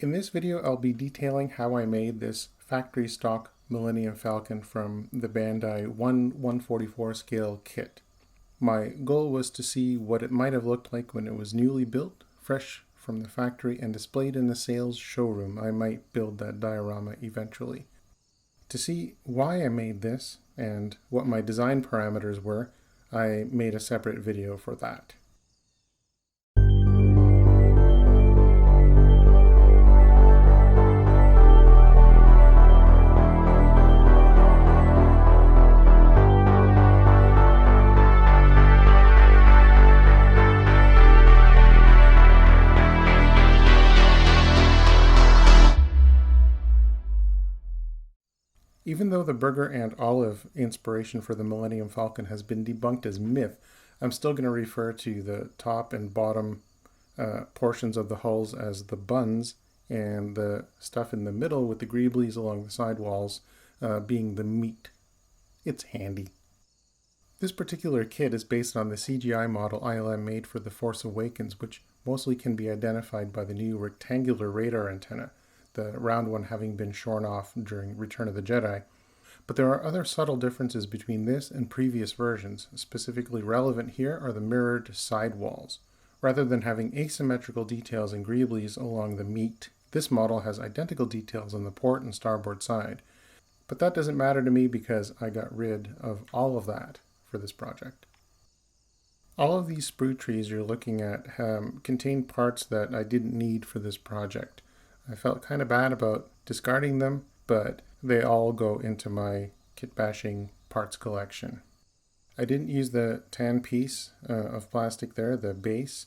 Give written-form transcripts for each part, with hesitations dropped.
In this video, I'll be detailing how I made this factory stock Millennium Falcon from the Bandai 1/144 scale kit. My goal was to see what it might have looked like when it was newly built, fresh from the factory, and displayed in the sales showroom. I might build that diorama eventually. To see why I made this and what my design parameters were, I made a separate video for that. Even though the burger and olive inspiration for the Millennium Falcon has been debunked as myth, I'm still going to refer to the top and bottom portions of the hulls as the buns, and the stuff in the middle with the greeblies along the sidewalls being the meat. It's handy. This particular kit is based on the CGI model ILM made for The Force Awakens, which mostly can be identified by the new rectangular radar antenna, the round one having been shorn off during Return of the Jedi. But there are other subtle differences between this and previous versions. Specifically relevant here are the mirrored sidewalls. Rather than having asymmetrical details and greeblies along the meat, this model has identical details on the port and starboard side. But that doesn't matter to me because I got rid of all of that for this project. All of these sprue trees you're looking at contain parts that I didn't need for this project. I felt kind of bad about discarding them, but they all go into my kit bashing parts collection. I didn't use the tan piece of plastic there, the base.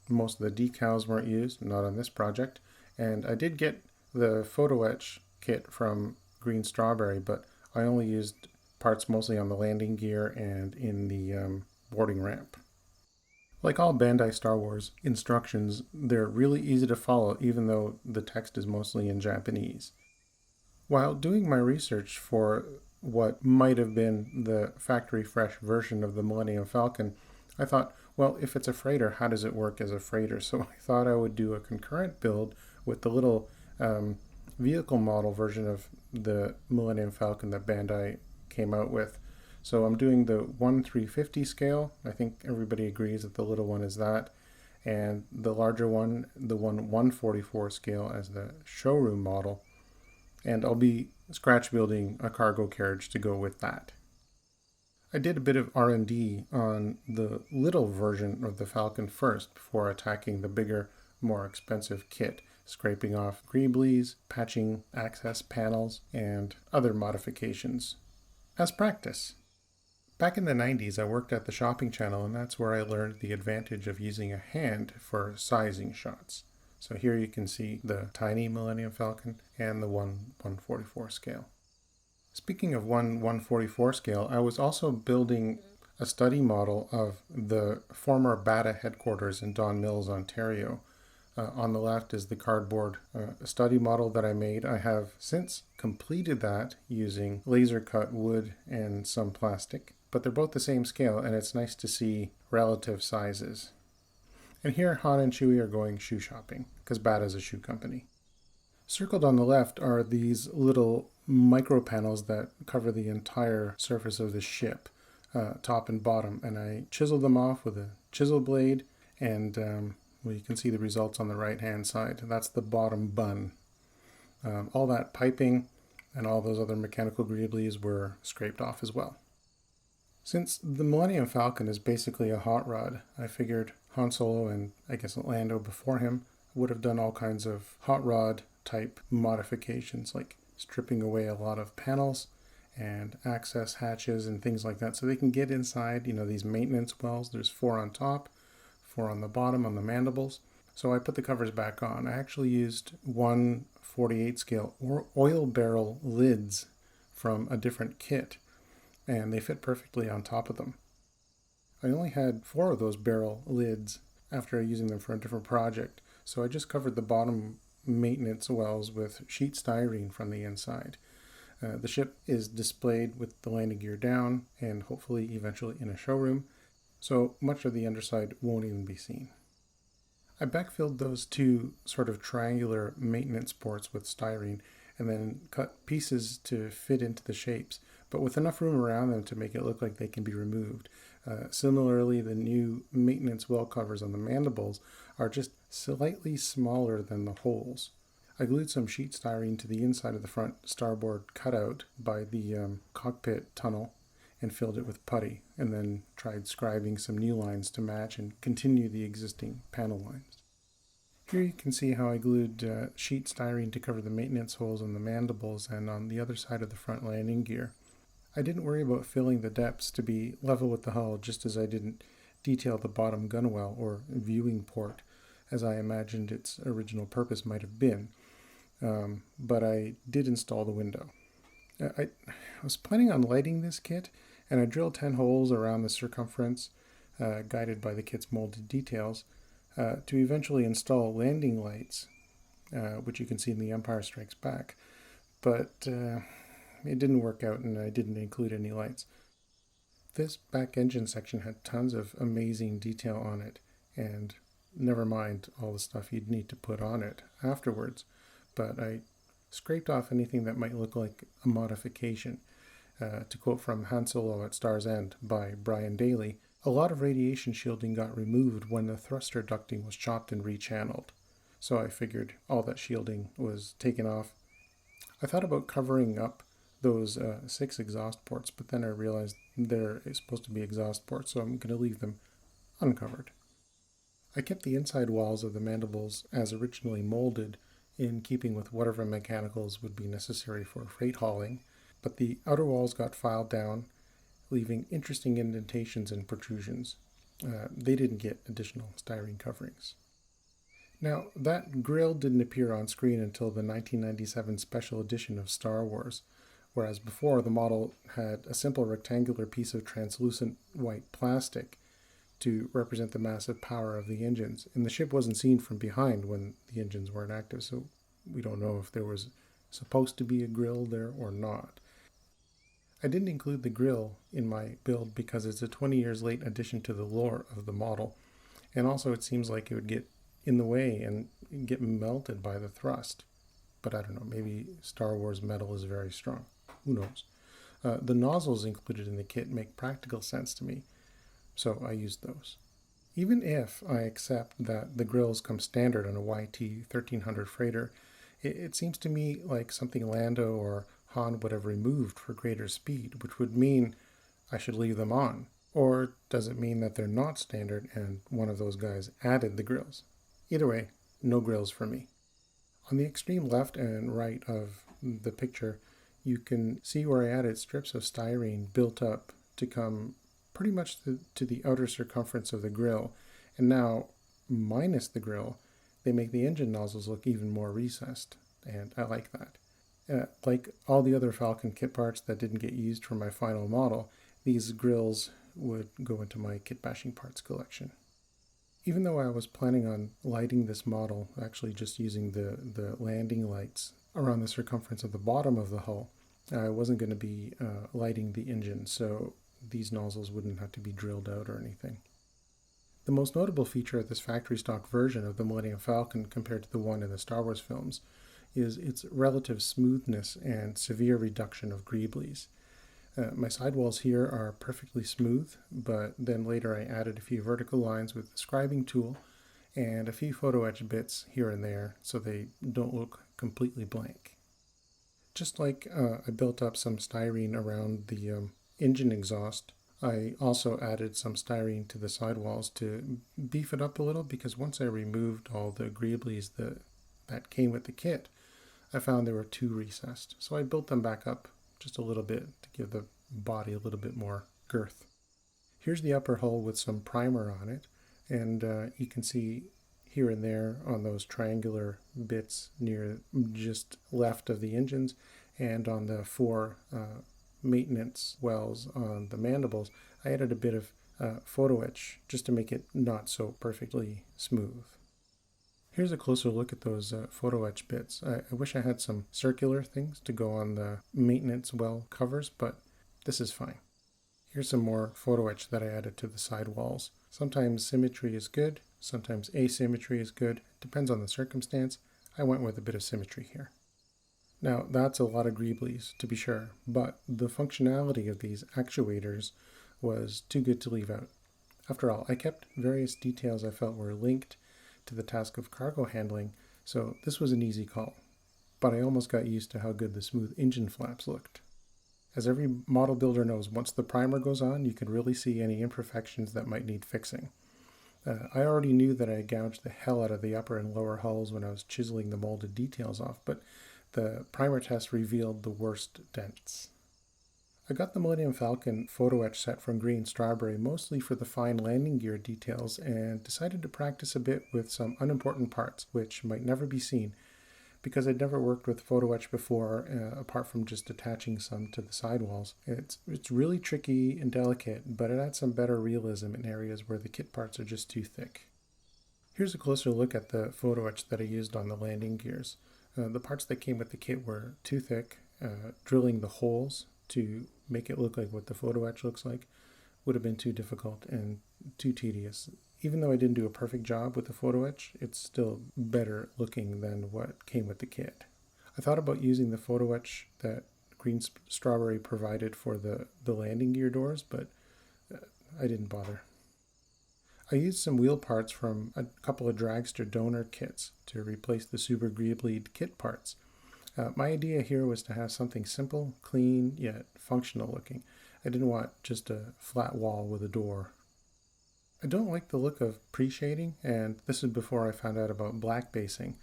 Most of the decals weren't used, not on this project. And I did get the photo etch kit from Green Strawberry, but I only used parts mostly on the landing gear and in the boarding ramp. Like all Bandai Star Wars instructions, they're really easy to follow even though the text is mostly in Japanese. While doing my research for what might have been the factory fresh version of the Millennium Falcon, I thought, well, if it's a freighter, how does it work as a freighter? So I thought I would do a concurrent build with the little vehicle model version of the Millennium Falcon that Bandai came out with. So I'm doing the 1/350 scale. I think everybody agrees that the little one is that. And the larger one, the 1/144 scale as the showroom model. And I'll be scratch building a cargo carriage to go with that. I did a bit of R&D on the little version of the Falcon first before attacking the bigger, more expensive kit, scraping off greeblies, patching access panels, and other modifications as practice. Back in the 90s, I worked at the Shopping Channel, and that's where I learned the advantage of using a hand for sizing shots. So here you can see the tiny Millennium Falcon and the 1/144 scale. Speaking of 1/144 scale, I was also building a study model of the former BATA headquarters in Don Mills, Ontario. On the left is the cardboard study model that I made. I have since completed that using laser cut wood and some plastic, but they're both the same scale, and it's nice to see relative sizes. And here Han and Chewie are going shoe shopping, because BATA is a shoe company. Circled on the left are these little micro panels that cover the entire surface of the ship, top and bottom, and I chiseled them off with a chisel blade, and well, you can see the results on the right hand side. That's the bottom bun. All that piping and all those other mechanical greeblies were scraped off as well. Since the Millennium Falcon is basically a hot rod, I figured Han Solo and I guess Lando before him would have done all kinds of hot rod type modifications, like stripping away a lot of panels and access hatches and things like that so they can get inside, these maintenance wells. There's 4 on top, 4 on the bottom on the mandibles. So I put the covers back on. I actually used 1/48 scale oil barrel lids from a different kit, and they fit perfectly on top of them. I only had 4 of those barrel lids after using them for a different project, so I just covered the bottom maintenance wells with sheet styrene from the inside. The ship is displayed with the landing gear down and hopefully eventually in a showroom, so much of the underside won't even be seen. I backfilled those two sort of triangular maintenance ports with styrene and then cut pieces to fit into the shapes, but with enough room around them to make it look like they can be removed. Similarly, the new maintenance well covers on the mandibles are just slightly smaller than the holes. I glued some sheet styrene to the inside of the front starboard cutout by the cockpit tunnel and filled it with putty, and then tried scribing some new lines to match and continue the existing panel lines. Here you can see how I glued sheet styrene to cover the maintenance holes on the mandibles and on the other side of the front landing gear. I didn't worry about filling the depths to be level with the hull, just as I didn't detail the bottom gunwale or viewing port, as I imagined its original purpose might have been. But I did install the window. I was planning on lighting this kit, and I drilled 10 holes around the circumference, guided by the kit's molded details, to eventually install landing lights, which you can see in the Empire Strikes Back. But it didn't work out, and I didn't include any lights. This back engine section had tons of amazing detail on it, and never mind all the stuff you'd need to put on it afterwards. But I scraped off anything that might look like a modification. To quote from Han Solo at Star's End by Brian Daly, a lot of radiation shielding got removed when the thruster ducting was chopped and rechanneled. So I figured all that shielding was taken off. I thought about covering up those 6 exhaust ports, but then I realized they're supposed to be exhaust ports, so I'm going to leave them uncovered. I kept the inside walls of the mandibles as originally molded, in keeping with whatever mechanicals would be necessary for freight hauling, but the outer walls got filed down, leaving interesting indentations and protrusions. They didn't get additional styrene coverings. Now, that grille didn't appear on screen until the 1997 special edition of Star Wars, whereas before the model had a simple rectangular piece of translucent white plastic to represent the massive power of the engines, and the ship wasn't seen from behind when the engines weren't active, so we don't know if there was supposed to be a grille there or not. I didn't include the grille in my build because it's a 20 years late addition to the lore of the model, and also it seems like it would get in the way and get melted by the thrust. But I don't know, maybe Star Wars metal is very strong. Who knows? The nozzles included in the kit make practical sense to me, so I used those. Even if I accept that the grills come standard on a YT 1300 freighter, it seems to me like something Lando or Han would have removed for greater speed, which would mean I should leave them on. Or does it mean that they're not standard and one of those guys added the grills? Either way, no grills for me. On the extreme left and right of the picture, you can see where I added strips of styrene built up to come pretty much to the outer circumference of the grill. And now, minus the grill, they make the engine nozzles look even more recessed, and I like that. Like all the other Falcon kit parts that didn't get used for my final model, these grills would go into my kit bashing parts collection. Even though I was planning on lighting this model, actually just using the landing lights around the circumference of the bottom of the hull, I wasn't going to be lighting the engine, so these nozzles wouldn't have to be drilled out or anything. The most notable feature of this factory stock version of the Millennium Falcon compared to the one in the Star Wars films is its relative smoothness and severe reduction of greeblies. My sidewalls here are perfectly smooth, but then later I added a few vertical lines with the scribing tool and a few photo etch bits here and there so they don't look completely blank. Just like I built up some styrene around the engine exhaust, I also added some styrene to the sidewalls to beef it up a little, because once I removed all the greeblies that came with the kit, I found they were too recessed. So I built them back up just a little bit to give the body a little bit more girth. Here's the upper hull with some primer on it, and you can see here and there on those triangular bits near just left of the engines and on the 4 maintenance wells on the mandibles, I added a bit of photo etch just to make it not so perfectly smooth. Here's a closer look at those photo etch bits. I wish I had some circular things to go on the maintenance well covers, but this is fine. Here's some more photo etch that I added to the side walls. Sometimes symmetry is good, Sometimes asymmetry is good. It depends on the circumstance. I went with a bit of symmetry here. Now, that's a lot of greeblies, to be sure, but the functionality of these actuators was too good to leave out. After all, I kept various details I felt were linked to the task of cargo handling, so this was an easy call. But I almost got used to how good the smooth engine flaps looked. As every model builder knows, once the primer goes on, you can really see any imperfections that might need fixing. I already knew that I gouged the hell out of the upper and lower hulls when I was chiseling the molded details off, but the primer test revealed the worst dents. I got the Millennium Falcon photo etch set from Green Strawberry mostly for the fine landing gear details and decided to practice a bit with some unimportant parts, which might never be seen, because I'd never worked with photo etch before, apart from just attaching some to the sidewalls. It's really tricky and delicate, but it adds some better realism in areas where the kit parts are just too thick. Here's a closer look at the photo etch that I used on the landing gears. The parts that came with the kit were too thick. Drilling the holes to make it look like what the photo etch looks like would have been too difficult and too tedious. Even though I didn't do a perfect job with the photo etch, it's still better looking than what came with the kit. I thought about using the photo etch that Green Strawberry provided for the landing gear doors, but I didn't bother. I used some wheel parts from a couple of dragster donor kits to replace the super greebly kit parts. My idea here was to have something simple, clean, yet functional looking. I didn't want just a flat wall with a door. I don't like the look of pre-shading, and this is before I found out about black basing,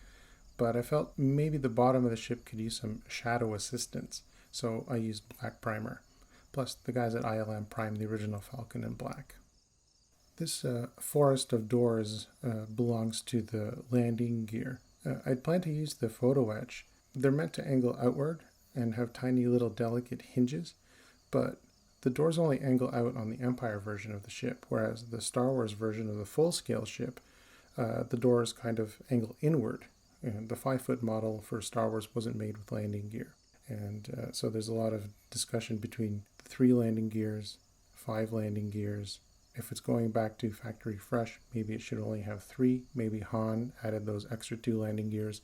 but I felt maybe the bottom of the ship could use some shadow assistance, so I used black primer. Plus, the guys at ILM primed the original Falcon in black. This forest of doors belongs to the landing gear. I'd planned to use the photo etch. They're meant to angle outward and have tiny little delicate hinges, but the doors only angle out on the Empire version of the ship, whereas the Star Wars version of the full-scale ship, the doors kind of angle inward. And the 5-foot model for Star Wars wasn't made with landing gear. And so there's a lot of discussion between 3 landing gears, 5 landing gears. If it's going back to factory fresh, maybe it should only have 3. Maybe Han added those extra 2 landing gears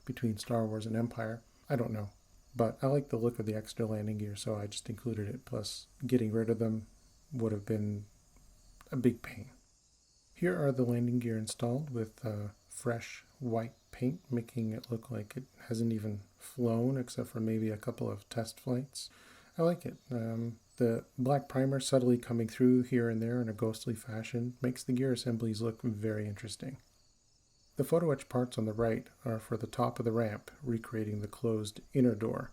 between Star Wars and Empire. I don't know. But I like the look of the extra landing gear, so I just included it. Plus, getting rid of them would have been a big pain. Here are the landing gear installed with fresh white paint, making it look like it hasn't even flown except for maybe a couple of test flights. I like it. The black primer subtly coming through here and there in a ghostly fashion makes the gear assemblies look very interesting. The photo etch parts on the right are for the top of the ramp, recreating the closed inner door.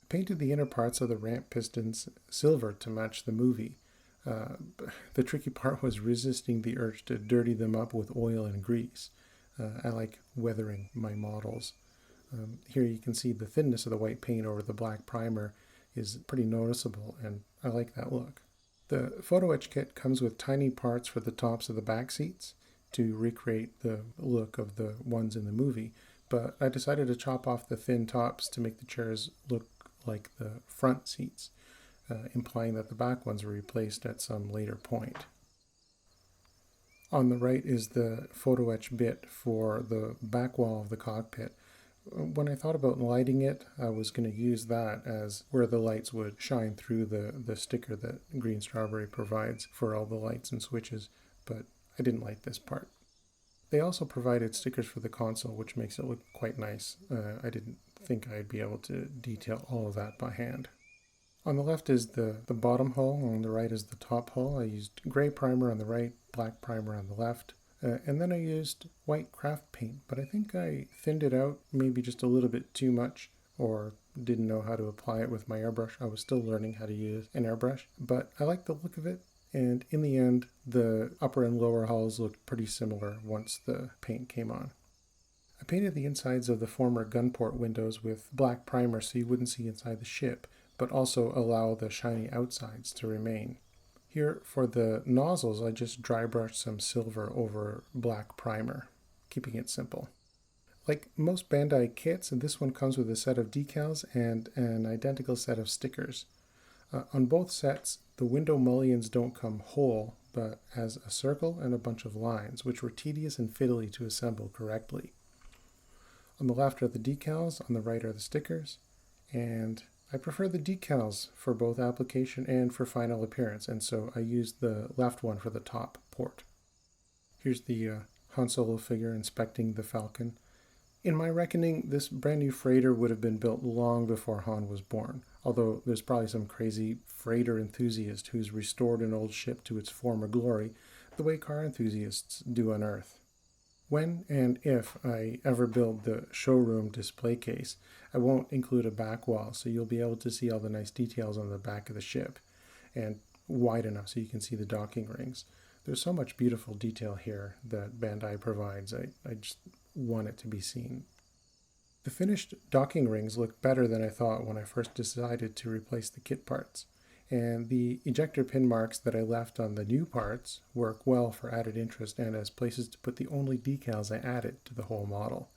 I painted the inner parts of the ramp pistons silver to match the movie. The tricky part was resisting the urge to dirty them up with oil and grease. I like weathering my models. Here you can see the thinness of the white paint over the black primer is pretty noticeable, and I like that look. The photo etch kit comes with tiny parts for the tops of the back seats to recreate the look of the ones in the movie, but I decided to chop off the thin tops to make the chairs look like the front seats, implying that the back ones were replaced at some later point. On the right is the photo etch bit for the back wall of the cockpit. When I thought about lighting it, I was going to use that as where the lights would shine through the sticker that Green Strawberry provides for all the lights and switches, but I didn't like this part. They also provided stickers for the console, which makes it look quite nice. I didn't think I'd be able to detail all of that by hand. On the left is the bottom hull, on the right is the top hull. I used gray primer on the right, black primer on the left, and then I used white craft paint, but I think I thinned it out maybe just a little bit too much, or didn't know how to apply it with my airbrush. I was still learning how to use an airbrush, but I like the look of it. And in the end, the upper and lower hulls looked pretty similar once the paint came on. I painted the insides of the former gunport windows with black primer so you wouldn't see inside the ship, but also allow the shiny outsides to remain. Here, for the nozzles, I just dry brushed some silver over black primer, keeping it simple. Like most Bandai kits, this one comes with a set of decals and an identical set of stickers. On both sets, the window mullions don't come whole, but as a circle and a bunch of lines, which were tedious and fiddly to assemble correctly. On the left are the decals, on the right are the stickers, and I prefer the decals for both application and for final appearance, and so I used the left one for the top port. Here's the Han Solo figure inspecting the Falcon. In my reckoning, this brand new freighter would have been built long before Han was born, although there's probably some crazy freighter enthusiast who's restored an old ship to its former glory, the way car enthusiasts do on Earth. When and if I ever build the showroom display case, I won't include a back wall, so you'll be able to see all the nice details on the back of the ship, and wide enough so you can see the docking rings. There's so much beautiful detail here that Bandai provides. I just want it to be seen. The finished docking rings look better than I thought when I first decided to replace the kit parts, and the ejector pin marks that I left on the new parts work well for added interest and as places to put the only decals I added to the whole model.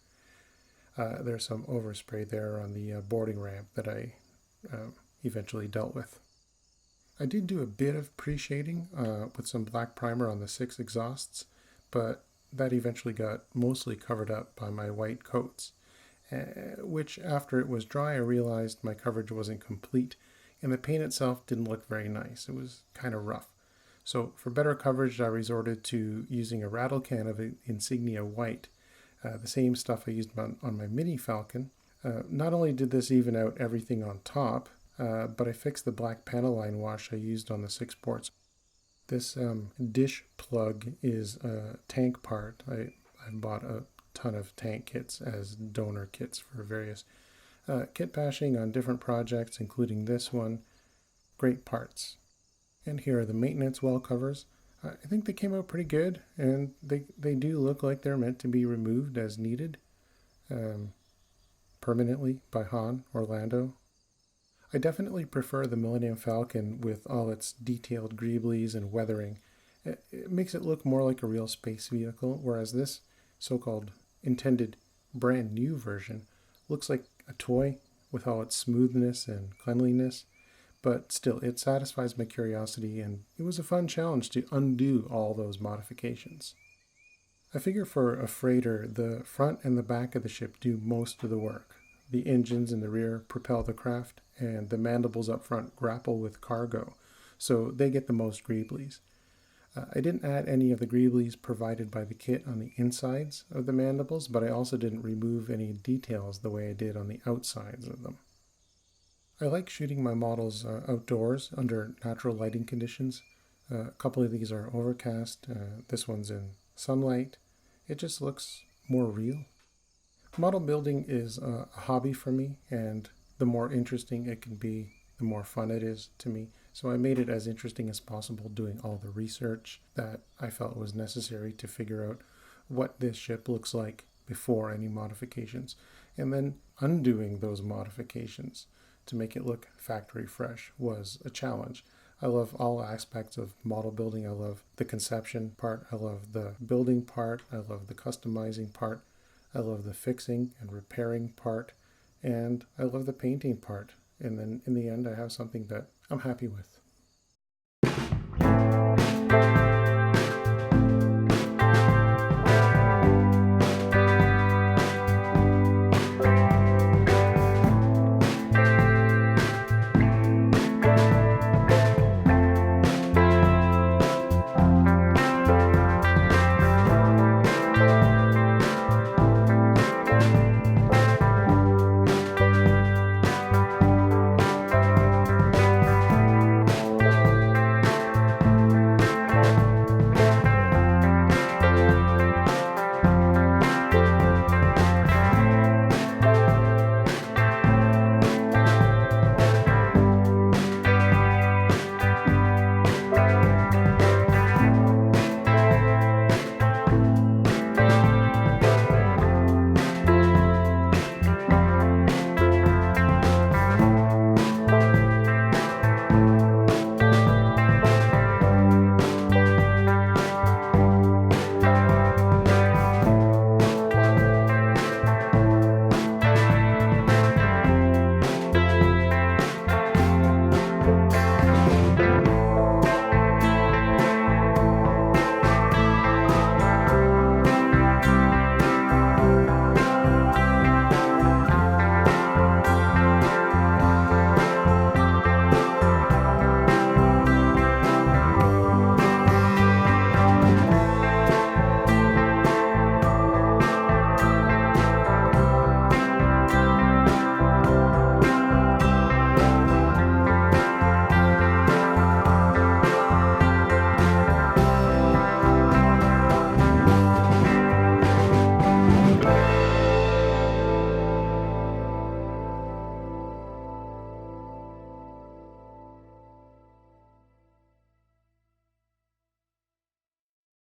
There's some overspray there on the boarding ramp that I eventually dealt with. I did do a bit of pre-shading with some black primer on the 6 exhausts, but that eventually got mostly covered up by my white coats, which after it was dry I realized my coverage wasn't complete, and the paint itself didn't look very nice. It was kind of rough. So for better coverage I resorted to using a rattle can of Insignia white, the same stuff I used on my Mini Falcon. Not only did this even out everything on top, but I fixed the black panel line wash I used on the 6 ports. This dish plug is a tank part. I bought a ton of tank kits as donor kits for various kit bashing on different projects, including this one. Great parts. And here are the maintenance well covers. I think they came out pretty good, and they do look like they're meant to be removed as needed permanently by Han or Lando. I definitely prefer the Millennium Falcon with all its detailed greeblies and weathering. It makes it look more like a real space vehicle, whereas this so-called intended brand new version looks like a toy with all its smoothness and cleanliness, but still it satisfies my curiosity, and it was a fun challenge to undo all those modifications. I figure for a freighter, the front and the back of the ship do most of the work. The engines in the rear propel the craft, and the mandibles up front grapple with cargo, so they get the most greeblies. I didn't add any of the greeblies provided by the kit on the insides of the mandibles, but I also didn't remove any details the way I did on the outsides of them. I like shooting my models outdoors under natural lighting conditions. A couple of these are overcast. This one's in sunlight. It just looks more real. Model building is a hobby for me, and the more interesting it can be, the more fun it is to me. So I made it as interesting as possible, doing all the research that I felt was necessary to figure out what this ship looks like before any modifications, and then undoing those modifications to make it look factory fresh was a challenge. I love all aspects of model building. I love the conception part. I love the building part. I love the customizing part. I love the fixing and repairing part. And I love the painting part. And then in the end, I have something that I'm happy with.